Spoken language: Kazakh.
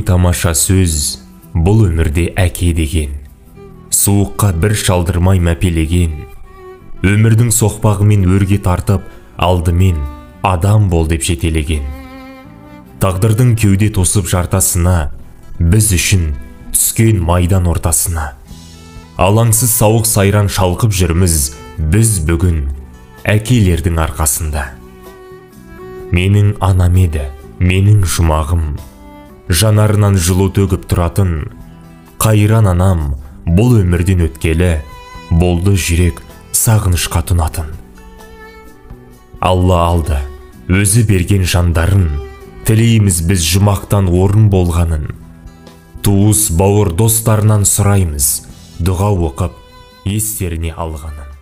тамаша сөз бұл өмірде әке деген. Суыққа бір шалдырмай мәпелеген. Өмірдің соқпағымен өрге тартып, алдымен адам бол деп жетелеген. Тағдырдың кеуде тосып жартасына, біз үшін түскен майдан ортасына. Алаңсыз сауық сайран шалқып жүрміз, біз бүгін әкелердің арқасында. Менің анам еді, менің жұмағым, жанарынан жылу төгіп тұратын. Қайран анам бұл өмірден өткелі, болды жүрек сағынышқа тұнатын. Алла алды, өзі берген жандарын, тілейміз біз жұмақтан орын болғанын. Туыс бауыр достарынан сұраймыз, дұға оқып естеріне алғанын.